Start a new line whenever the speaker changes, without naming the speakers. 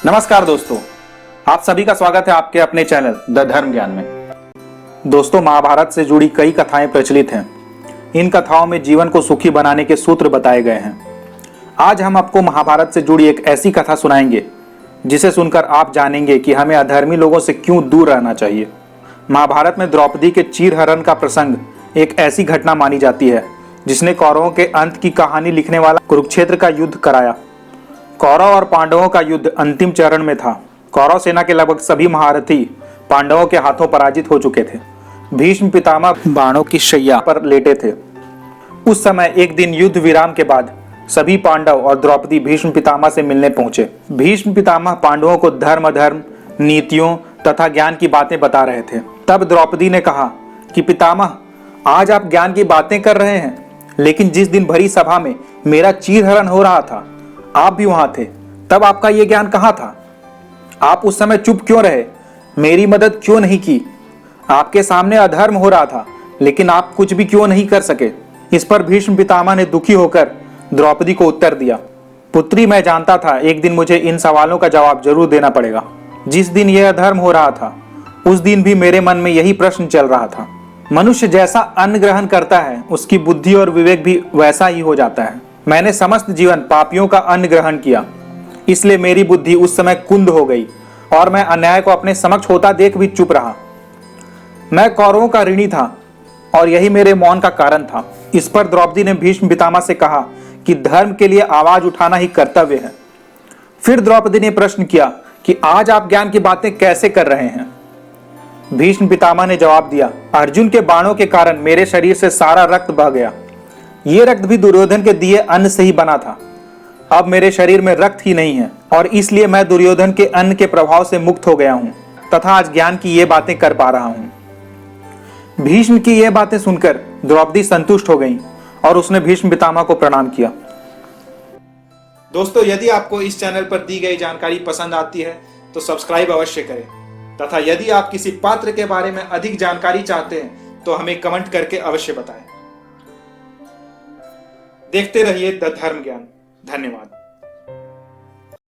नमस्कार दोस्तों, आप सभी का स्वागत है आपके अपने चैनल द धर्म ज्ञान में। दोस्तों, महाभारत से जुड़ी कई कथाएं प्रचलित हैं। इन कथाओं में जीवन को सुखी बनाने के सूत्र बताए गए हैं। आज हम आपको महाभारत से जुड़ी एक ऐसी कथा सुनाएंगे जिसे सुनकर आप जानेंगे कि हमें अधर्मी लोगों से क्यों दूर रहना चाहिए। महाभारत में द्रौपदी के चीरहरण का प्रसंग एक ऐसी घटना मानी जाती है जिसने कौरवों के अंत की कहानी लिखने वाला कुरुक्षेत्र का युद्ध कराया। कौरव और पांडवों का युद्ध अंतिम चरण में था। कौरव सेना के लगभग सभी महारथी पांडवों के हाथों पराजित हो चुके थे। भीष्म पितामह बाणों की शैया पर लेटे थे। उस समय एक दिन युद्ध विराम के बाद सभी पांडव और द्रौपदी भीष्म पितामह से मिलने पहुंचे। भीष्म पितामह पांडवों को धर्म अधर्म, नीतियों तथा ज्ञान की बातें बता रहे थे। तब द्रौपदी ने कहा कि पितामह, आज आप ज्ञान की बातें कर रहे हैं, लेकिन जिस दिन भरी सभा में मेरा चीरहरण हो रहा था, आप भी वहां थे। तब आपका यह ज्ञान कहां था? आप उस समय चुप क्यों रहे? मेरी मदद क्यों नहीं की? आपके सामने अधर्म हो रहा था, लेकिन आप कुछ भी क्यों नहीं कर सके? इस पर भीष्म पितामह ने दुखी होकर द्रौपदी को उत्तर दिया, पुत्री, मैं जानता था एक दिन मुझे इन सवालों का जवाब जरूर देना पड़ेगा। जिस दिन यह अधर्म हो रहा था, उस दिन भी मेरे मन में यही प्रश्न चल रहा था। मनुष्य जैसा अन्न ग्रहण करता है, उसकी बुद्धि और विवेक भी वैसा ही हो जाता है। मैंने समस्त जीवन पापियों का अन्न ग्रहण किया, इसलिए मेरी बुद्धि उस समय कुंद हो गई और मैं अन्याय को अपने समक्ष होता देख भी चुप रहा। मैं कौरवों का ऋणी था और यही मेरे मौन का कारण था। इस पर द्रौपदी ने भीष्म पितामह से कहा कि धर्म के लिए आवाज उठाना ही कर्तव्य है। फिर द्रौपदी ने प्रश्न किया कि आज आप ज्ञान की बातें कैसे कर रहे हैं? भीष्म पितामह ने जवाब दिया, अर्जुन के बाणों के कारण मेरे शरीर से सारा रक्त बह गया। ये रक्त भी दुर्योधन के दिए अन्न से ही बना था। अब मेरे शरीर में रक्त ही नहीं है और इसलिए मैं दुर्योधन के अन्न के प्रभाव से मुक्त हो गया हूं तथा आज ज्ञान की ये बातें कर पा रहा हूं। भीष्म की ये बातें सुनकर द्रौपदी संतुष्ट हो गई और उसने भीष्म पितामह को प्रणाम किया। दोस्तों, यदि आपको इस चैनल पर दी गई जानकारी पसंद आती है तो सब्सक्राइब अवश्य करें तथा यदि आप किसी पात्र के बारे में अधिक जानकारी चाहते हैं तो हमें कमेंट करके अवश्य बताएं। देखते रहिए द धर्म ज्ञान। धन्यवाद।